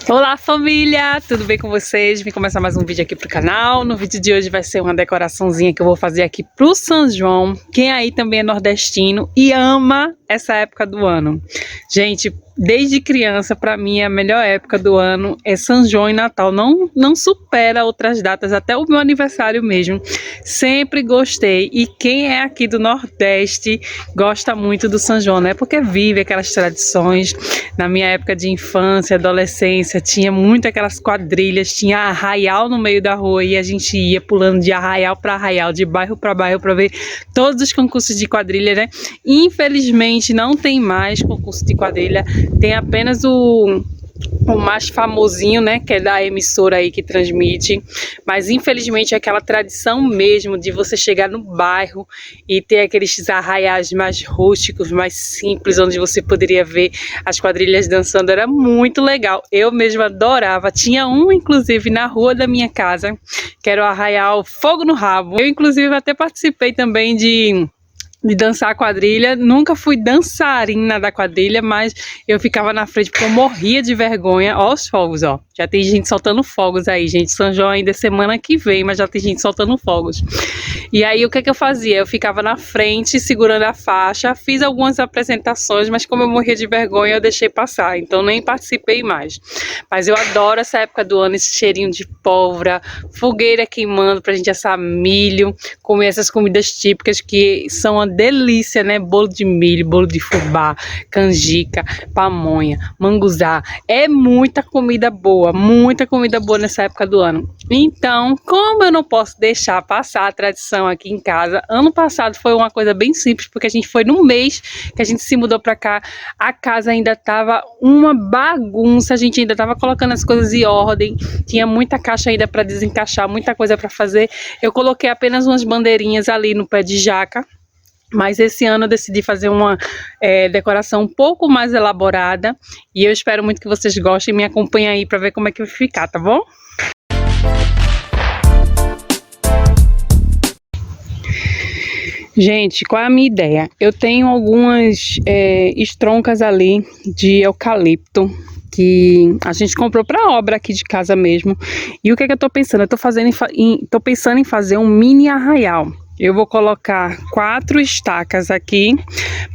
Olá família, tudo bem com vocês? Vim começar mais um vídeo aqui pro canal. No vídeo de hoje vai ser uma decoraçãozinha que eu vou fazer aqui pro São João. Quem aí também é nordestino e ama essa época do ano. Gente, desde criança, para mim, a melhor época do ano é São João e Natal. Não supera outras datas, até o meu aniversário mesmo. Sempre gostei. E quem é aqui do Nordeste gosta muito do São João, né? Porque vive aquelas tradições. Na minha época de infância, adolescência, tinha muito aquelas quadrilhas, tinha arraial no meio da rua e a gente ia pulando de arraial para arraial, de bairro para bairro para ver todos os concursos de quadrilha, né? Infelizmente não tem mais concurso de quadrilha, tem apenas o mais famosinho, né, que é da emissora aí que transmite, mas infelizmente é aquela tradição mesmo de você chegar no bairro e ter aqueles arraiais mais rústicos, mais simples, onde você poderia ver as quadrilhas dançando, era muito legal, eu mesma adorava. Tinha um inclusive na rua da minha casa, que era o arraial Fogo no Rabo. Eu inclusive até participei também de dançar a quadrilha, nunca fui dançarina da quadrilha, mas eu ficava na frente porque eu morria de vergonha. Ó os fogos, ó, já tem gente soltando fogos aí, gente. São João ainda é semana que vem, mas já tem gente soltando fogos. E aí o que eu fazia? Eu ficava na frente segurando a faixa, fiz algumas apresentações, mas como eu morria de vergonha eu deixei passar, então nem participei mais. Mas eu adoro essa época do ano, esse cheirinho de pólvora, fogueira queimando pra gente assar milho, comer essas comidas típicas que são uma delícia, né? Bolo de milho, bolo de fubá, canjica, pamonha, manguzá. É muita comida boa nessa época do ano. Então, como eu não posso deixar passar a tradição aqui em casa, ano passado foi uma coisa bem simples, porque a gente foi no mês que a gente se mudou pra cá, a casa ainda tava uma bagunça, a gente ainda tava colocando as coisas em ordem, tinha muita caixa ainda para desencaixar, muita coisa para fazer. Eu coloquei apenas umas bandeirinhas ali no pé de jaca. Mas esse ano eu decidi fazer uma decoração um pouco mais elaborada. E eu espero muito que vocês gostem. Me acompanhem aí para ver como é que vai ficar, tá bom? Gente, qual é a minha ideia? Eu tenho algumas estroncas ali de eucalipto que a gente comprou para obra aqui de casa mesmo. E o que é que eu tô pensando? Eu tô pensando em fazer um mini arraial. Eu vou colocar 4 estacas aqui,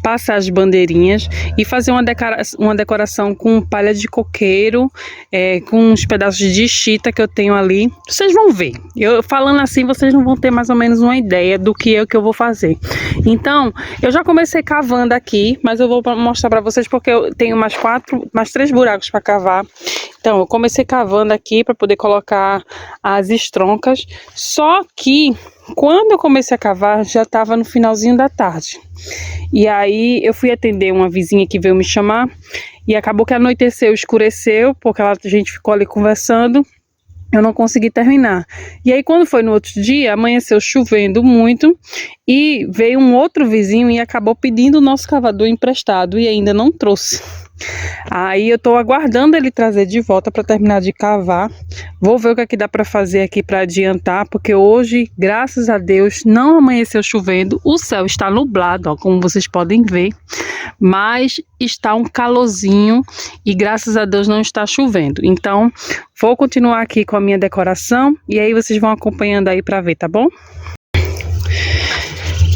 passar as bandeirinhas e fazer uma decoração com palha de coqueiro, com uns pedaços de chita que eu tenho ali. Vocês vão ver. Eu falando assim, vocês não vão ter mais ou menos uma ideia do que eu vou fazer. Então, eu já comecei cavando aqui, mas eu vou mostrar para vocês porque eu tenho mais 3 buracos para cavar. Então, eu comecei cavando aqui para poder colocar as estroncas, só que quando eu comecei a cavar, já estava no finalzinho da tarde. E aí eu fui atender uma vizinha que veio me chamar e acabou que anoiteceu, escureceu, porque a gente ficou ali conversando. Eu não consegui terminar. E aí quando foi no outro dia, amanheceu chovendo muito e veio um outro vizinho e acabou pedindo o nosso cavador emprestado e ainda não trouxe. Aí eu tô aguardando ele trazer de volta para terminar de cavar. Vou ver o que é que dá para fazer aqui para adiantar, porque hoje, graças a Deus, não amanheceu chovendo. O céu está nublado, ó, como vocês podem ver, mas está um calorzinho e graças a Deus não está chovendo. Então, vou continuar aqui com a minha decoração e aí vocês vão acompanhando aí para ver, tá bom?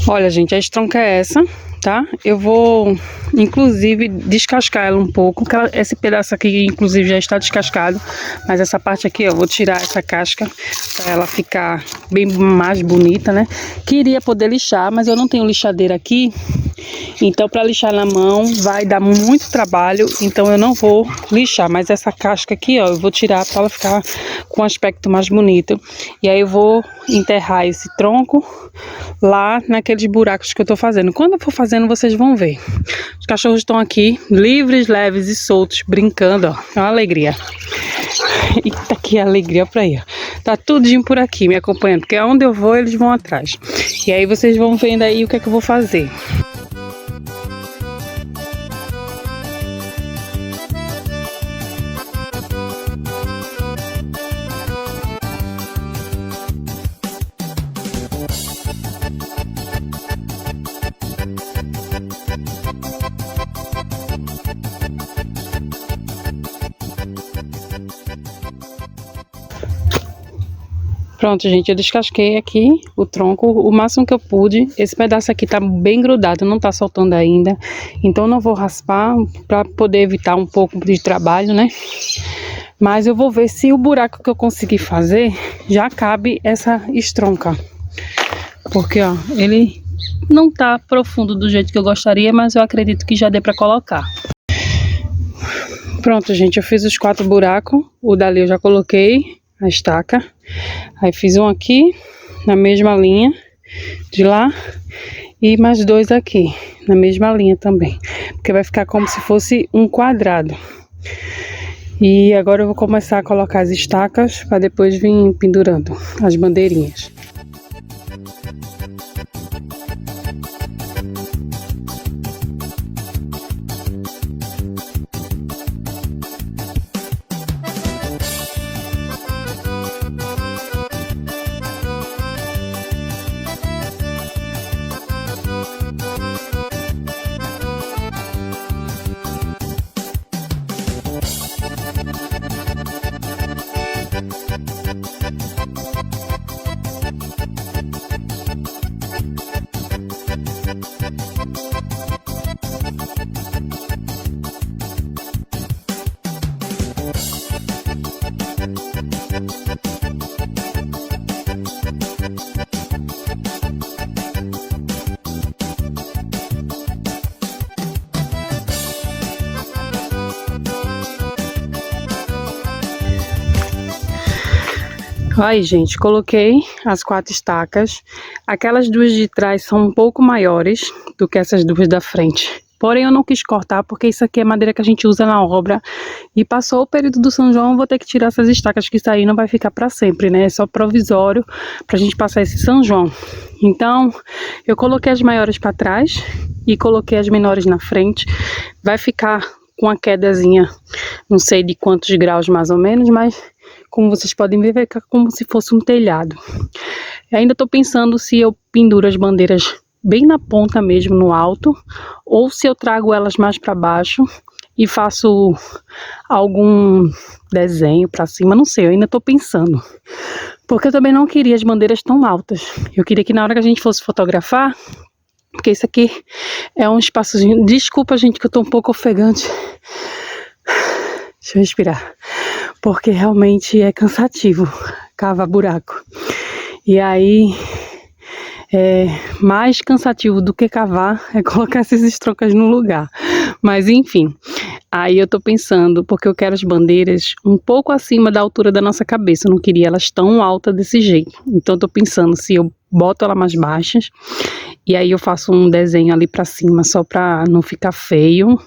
Olha, gente, a estronca é essa, tá? Eu vou, inclusive, descascar ela um pouco. Esse pedaço aqui, inclusive, já está descascado. Mas essa parte aqui, ó, vou tirar essa casca para ela ficar bem mais bonita, né? Queria poder lixar, mas eu não tenho lixadeira aqui. Então, para lixar na mão, vai dar muito trabalho. Então, eu não vou lixar. Mas essa casca aqui, ó, eu vou tirar para ela ficar com um aspecto mais bonito. E aí, eu vou enterrar esse tronco lá naqueles buracos que eu tô fazendo. Quando eu for fazendo, vocês vão ver. Os cachorros estão aqui, livres, leves e soltos, brincando, ó. É uma alegria. Eita, que alegria pra aí, ó. Tá tudinho por aqui me acompanhando, porque aonde eu vou, eles vão atrás. E aí vocês vão vendo aí o que é que eu vou fazer. Pronto, gente, eu descasquei aqui o tronco, o máximo que eu pude. Esse pedaço aqui tá bem grudado, não tá soltando ainda. Então não vou raspar para poder evitar um pouco de trabalho, né? Mas eu vou ver se o buraco que eu conseguir fazer já cabe essa estronca. Porque, ó, ele não tá profundo do jeito que eu gostaria, mas eu acredito que já dê para colocar. Pronto, gente, eu fiz os 4 buracos. O dali eu já coloquei a estaca. Aí fiz um aqui, na mesma linha de lá. E mais 2 aqui, na mesma linha também. Porque vai ficar como se fosse um quadrado. E agora eu vou começar a colocar as estacas para depois vir pendurando as bandeirinhas. Aí, gente, coloquei as 4 estacas. Aquelas 2 de trás são um pouco maiores do que essas 2 da frente. Porém, eu não quis cortar porque isso aqui é madeira que a gente usa na obra. E passou o período do São João, eu vou ter que tirar essas estacas, que isso aí não vai ficar para sempre, né? É só provisório pra gente passar esse São João. Então, eu coloquei as maiores para trás e coloquei as menores na frente. Vai ficar com uma quedazinha, não sei de quantos graus mais ou menos, mas como vocês podem ver, vai ficar como se fosse um telhado. Eu ainda estou pensando se eu penduro as bandeiras bem na ponta mesmo, no alto, ou se eu trago elas mais para baixo e faço algum desenho para cima, não sei, eu ainda estou pensando. Porque eu também não queria as bandeiras tão altas. Eu queria que na hora que a gente fosse fotografar, porque isso aqui é um espaçozinho. Desculpa, gente, que eu estou um pouco ofegante. Deixa eu respirar. Porque realmente é cansativo cavar buraco. E aí, mais cansativo do que cavar é colocar essas estrocas no lugar. Mas enfim, aí eu tô pensando, porque eu quero as bandeiras um pouco acima da altura da nossa cabeça. Eu não queria elas tão altas desse jeito. Então eu tô pensando se eu boto ela mais baixas e aí eu faço um desenho ali pra cima só pra não ficar feio.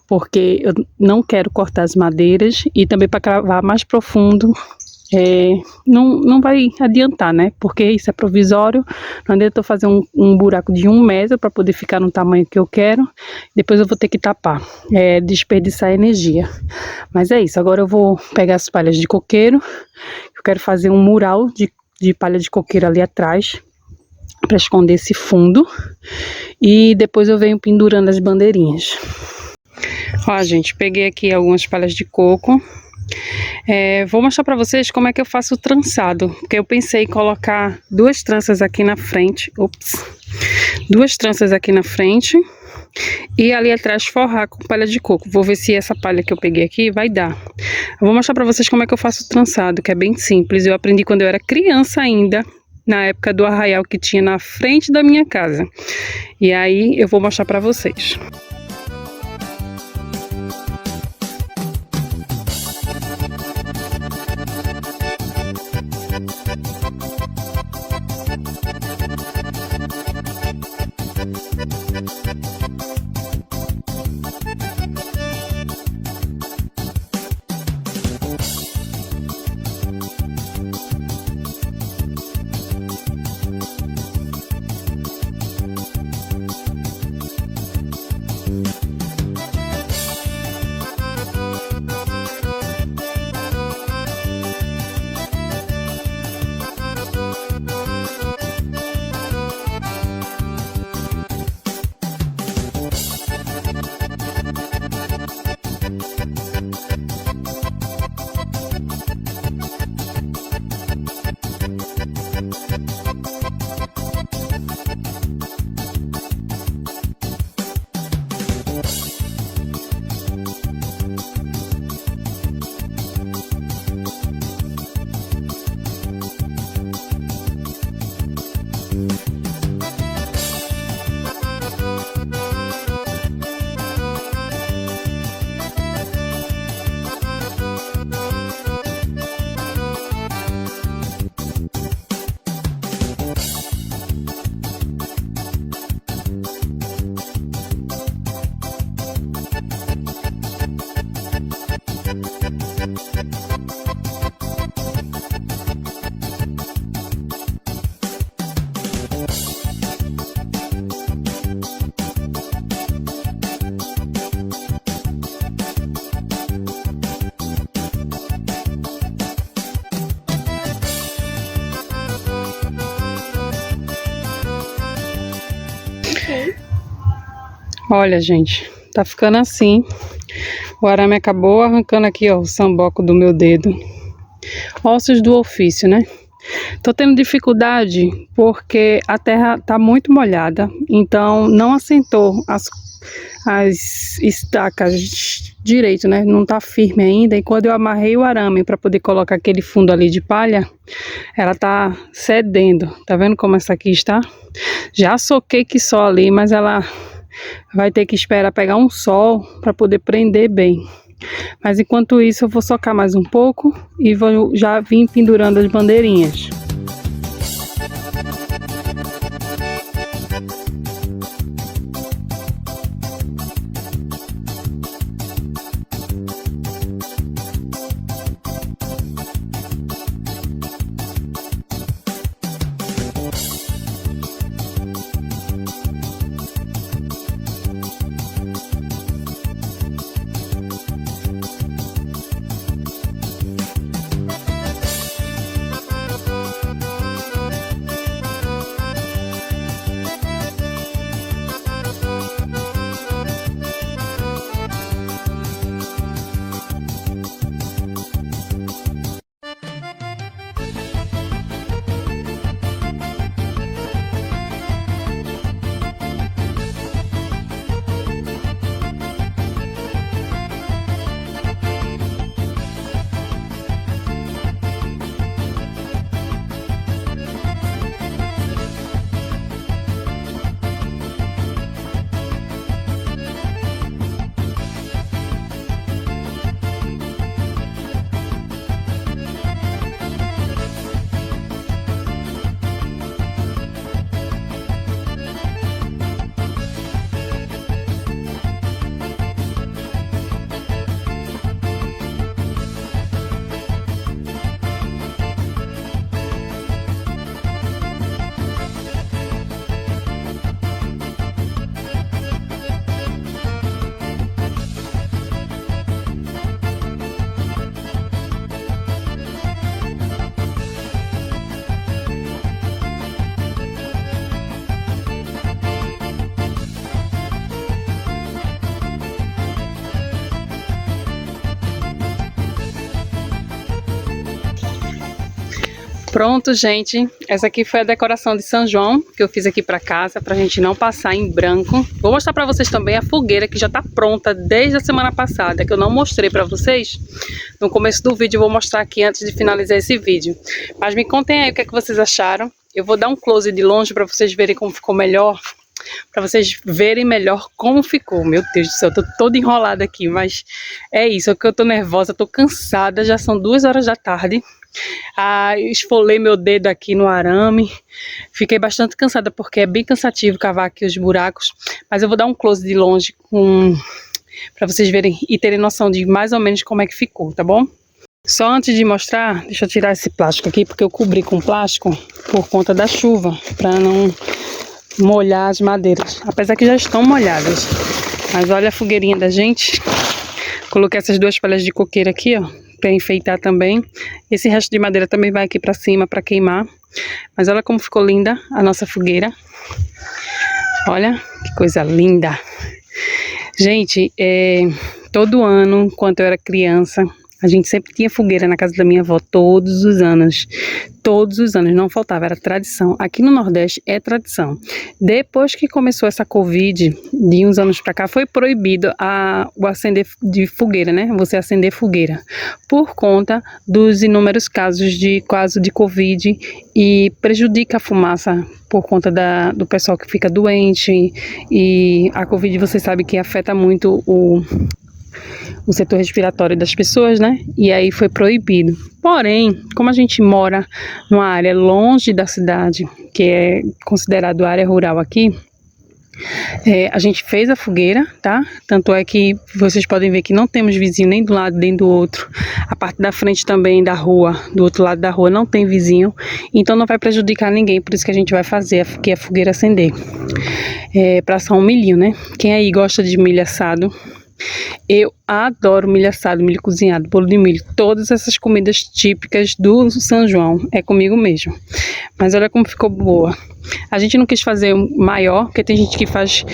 Porque eu não quero cortar as madeiras e também para cravar mais profundo não vai adiantar, né? Porque isso é provisório, não adianta eu fazer um buraco de 1 metro para poder ficar no tamanho que eu quero, depois eu vou ter que tapar, desperdiçar energia. Mas é isso, agora eu vou pegar as palhas de coqueiro, eu quero fazer um mural de palha de coqueiro ali atrás, para esconder esse fundo, e depois eu venho pendurando as bandeirinhas. Ó, gente, peguei aqui algumas palhas de coco. Vou mostrar pra vocês como é que eu faço o trançado, porque eu pensei em colocar 2 tranças aqui na frente, 2 tranças aqui na frente e ali atrás forrar com palha de coco. Vou ver se essa palha que eu peguei aqui vai dar. Eu vou mostrar pra vocês como é que eu faço o trançado, que é bem simples. Eu aprendi quando eu era criança ainda, na época do arraial que tinha na frente da minha casa. E aí eu vou mostrar pra vocês. Olha, gente, tá ficando assim. O arame acabou arrancando aqui, ó, o samboco do meu dedo. Ossos do ofício, né? Tô tendo dificuldade porque a terra tá muito molhada, então não assentou as estacas direito, né? Não tá firme ainda. E quando eu amarrei o arame para poder colocar aquele fundo ali de palha, ela tá cedendo. Tá vendo como essa aqui está? Já soquei que só ali, mas ela vai ter que esperar pegar um sol para poder prender bem. Mas enquanto isso eu vou socar mais um pouco e vou já vir pendurando as bandeirinhas. Pronto, gente, essa aqui foi a decoração de São João que eu fiz aqui para casa, pra gente não passar em branco. Vou mostrar para vocês também a fogueira que já tá pronta desde a semana passada, que eu não mostrei para vocês no começo do vídeo. Eu vou mostrar aqui antes de finalizar esse vídeo. Mas me contem aí o que é que vocês acharam. Eu vou dar um close de longe para vocês verem como ficou melhor, para vocês verem melhor como ficou. Meu Deus do céu, eu tô toda enrolada aqui, mas é isso, é que eu tô nervosa, tô cansada, já são 2 horas da tarde. Esfolei meu dedo aqui no arame, fiquei bastante cansada porque é bem cansativo cavar aqui os buracos, mas eu vou dar um close de longe para vocês verem e terem noção de mais ou menos como é que ficou, tá bom? Só antes de mostrar, deixa eu tirar esse plástico aqui, porque eu cobri com plástico por conta da chuva, para não molhar as madeiras, apesar que já estão molhadas. Mas olha a fogueirinha da gente. Coloquei essas 2 palhas de coqueiro aqui, ó, para enfeitar também. Esse resto de madeira também vai aqui para cima para queimar. Mas olha como ficou linda a nossa fogueira. Olha que coisa linda. Gente, todo ano, quando eu era criança, a gente sempre tinha fogueira na casa da minha avó, todos os anos, não faltava, era tradição. Aqui no Nordeste é tradição. Depois que começou essa Covid, de uns anos para cá, foi proibido o acender de fogueira, né? Você acender fogueira, por conta dos inúmeros casos de Covid, e prejudica a fumaça por conta do pessoal que fica doente, e a Covid, você sabe que afeta muito o setor respiratório das pessoas, né? E aí foi proibido. Porém, como a gente mora numa área longe da cidade, que é considerado área rural aqui, a gente fez a fogueira, tá? Tanto é que vocês podem ver que não temos vizinho nem do lado nem do outro. A parte da frente também da rua, do outro lado da rua, não tem vizinho. Então não vai prejudicar ninguém, por isso que a gente vai fazer aqui a fogueira acender. Para assar um milhinho, né? Quem aí gosta de milho assado? Eu adoro milho assado, milho cozinhado, bolo de milho, todas essas comidas típicas do São João, é comigo mesmo. Mas olha como ficou boa. A gente não quis fazer maior, porque tem gente que faz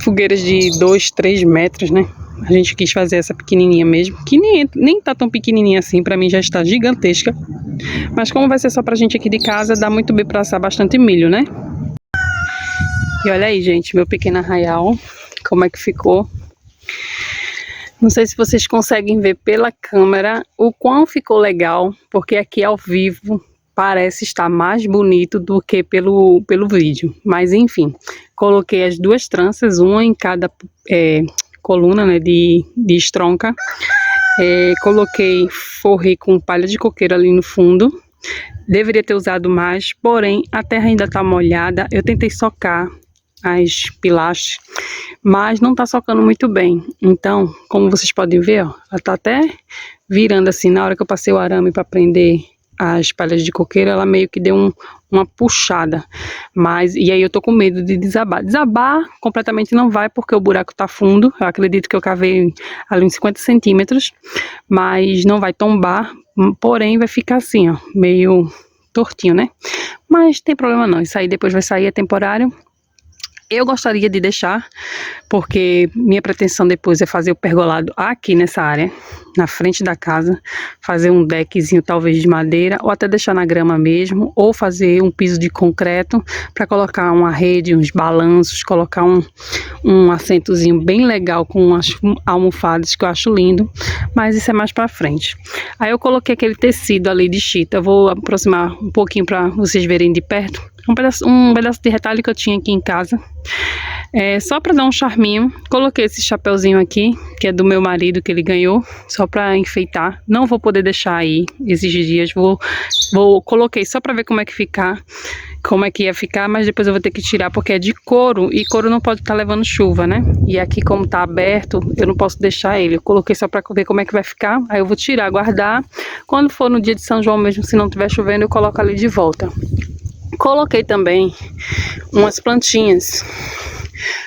fogueiras de 2, 3 metros, né? A gente quis fazer essa pequenininha mesmo, que nem tá tão pequenininha assim, pra mim já está gigantesca. Mas como vai ser só pra gente aqui de casa, dá muito bem pra assar bastante milho, né? E olha aí, gente, meu pequeno arraial, como é que ficou. Não sei se vocês conseguem ver pela câmera o quão ficou legal, porque aqui ao vivo parece estar mais bonito do que pelo vídeo. Mas enfim, coloquei as duas tranças, uma em cada coluna, né, de estronca. Forrei com palha de coqueiro ali no fundo. Deveria ter usado mais, porém a terra ainda está molhada. Eu tentei socar as pilastras, mas não tá socando muito bem. Então, como vocês podem ver, ó, ela tá até virando assim. Na hora que eu passei o arame para prender as palhas de coqueiro, ela meio que deu uma puxada. E aí eu tô com medo de desabar. Desabar completamente não vai, porque o buraco tá fundo. Eu acredito que eu cavei ali uns 50 centímetros, mas não vai tombar. Porém, vai ficar assim, ó, meio tortinho, né? Mas tem problema não. Isso aí depois vai sair, é temporário. Eu gostaria de deixar, porque minha pretensão depois é fazer o pergolado aqui nessa área, na frente da casa, fazer um deckzinho talvez de madeira, ou até deixar na grama mesmo, ou fazer um piso de concreto para colocar uma rede, uns balanços, colocar um assentozinho bem legal com umas almofadas que eu acho lindo, mas isso é mais para frente. Aí eu coloquei aquele tecido ali de chita, eu vou aproximar um pouquinho para vocês verem de perto. Um pedaço de retalho que eu tinha aqui em casa, só para dar um charminho. Coloquei esse chapeuzinho aqui, que é do meu marido, que ele ganhou, só para enfeitar. Não vou poder deixar aí esses dias, coloquei só para ver como é que ia ficar, mas depois eu vou ter que tirar porque é de couro, e couro não pode estar levando chuva, né? E aqui como tá aberto, eu não posso deixar ele. Eu coloquei só para ver como é que vai ficar, aí eu vou tirar, guardar. Quando for no dia de São João mesmo, se não tiver chovendo, eu coloco ali de volta. Coloquei também umas plantinhas.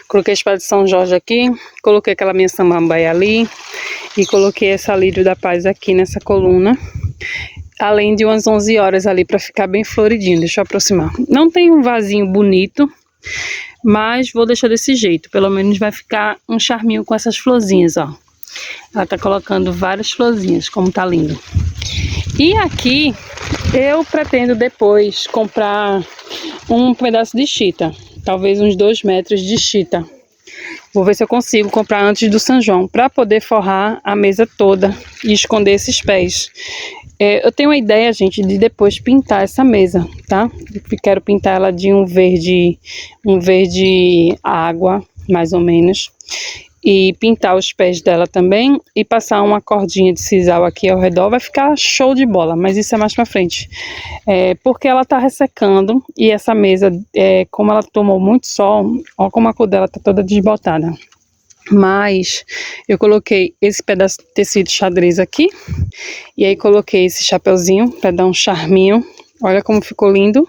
Coloquei a espada de São Jorge aqui, coloquei aquela minha samambaia ali e coloquei essa lírio da paz aqui nessa coluna. Além de umas 11 horas ali para ficar bem floridinho. Deixa eu aproximar. Não tem um vasinho bonito, mas vou deixar desse jeito. Pelo menos vai ficar um charminho com essas florzinhas, ó. Ela tá colocando várias florzinhas, como tá lindo. E aqui eu pretendo depois comprar um pedaço de chita, talvez uns 2 metros de chita. Vou ver se eu consigo comprar antes do São João, para poder forrar a mesa toda e esconder esses pés. Eu tenho uma ideia, gente, de depois pintar essa mesa, tá? Eu quero pintar ela de um verde água, mais ou menos. E pintar os pés dela também e passar uma cordinha de sisal aqui ao redor, vai ficar show de bola, mas isso é mais pra frente. Porque ela tá ressecando e essa mesa, como ela tomou muito sol, ó como a cor dela tá toda desbotada. Mas eu coloquei esse pedaço de tecido xadrez aqui e aí coloquei esse chapeuzinho para dar um charminho. Olha como ficou lindo.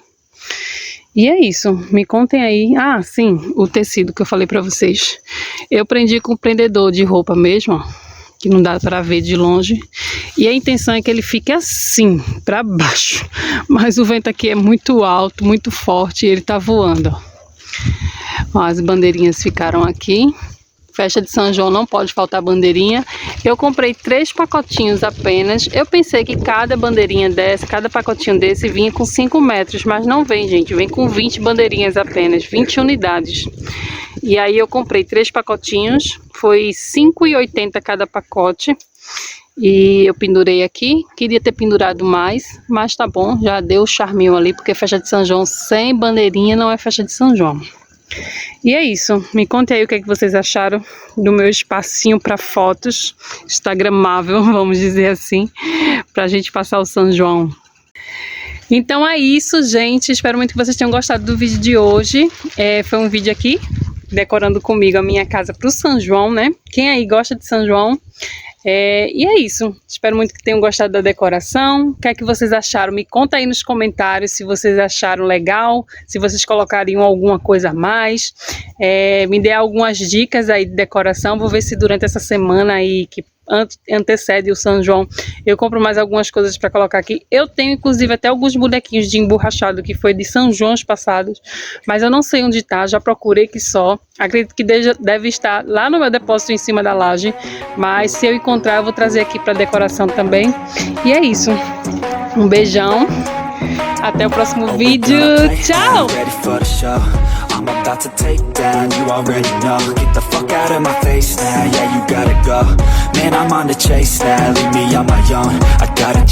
E é isso, me contem aí. Ah, sim, o tecido que eu falei pra vocês. Eu prendi com o prendedor de roupa mesmo, ó, que não dá pra ver de longe. E a intenção é que ele fique assim, pra baixo. Mas o vento aqui é muito alto, muito forte e ele tá voando, ó. Ó, as bandeirinhas ficaram aqui. Festa de São João não pode faltar bandeirinha. Eu comprei 3 pacotinhos apenas. Eu pensei que cada bandeirinha dessa, cada pacotinho desse vinha com 5 metros, mas não vem, gente. Vem com 20 bandeirinhas apenas, 20 unidades. E aí eu comprei 3 pacotinhos, foi R$ 5,80 cada pacote. E eu pendurei aqui, queria ter pendurado mais, mas tá bom, já deu o charminho ali, porque festa de São João sem bandeirinha não é festa de São João. E é isso, me conte aí o que é que vocês acharam do meu espacinho para fotos, instagramável, vamos dizer assim, pra gente passar o São João. Então é isso, gente, espero muito que vocês tenham gostado do vídeo de hoje. Foi um vídeo aqui, decorando comigo a minha casa pro São João, né? Quem aí gosta de São João? E é isso, espero muito que tenham gostado da decoração. O que é que vocês acharam? Me conta aí nos comentários se vocês acharam legal, se vocês colocariam alguma coisa a mais. Me dê algumas dicas aí de decoração, vou ver se durante essa semana aí, que antecede o São João, eu compro mais algumas coisas para colocar aqui. Eu tenho inclusive até alguns bonequinhos de emborrachado que foi de São Joões passados, mas eu não sei onde tá, já procurei que só. Acredito que deve estar lá no meu depósito em cima da laje, mas se eu encontrar eu vou trazer aqui para decoração também. E é isso. Um beijão. Até o próximo vídeo. Tchau! I'm about to take down, you already know. Get the fuck out of my face now, yeah, you gotta go. Man, I'm on the chase now, leave me on my own. I gotta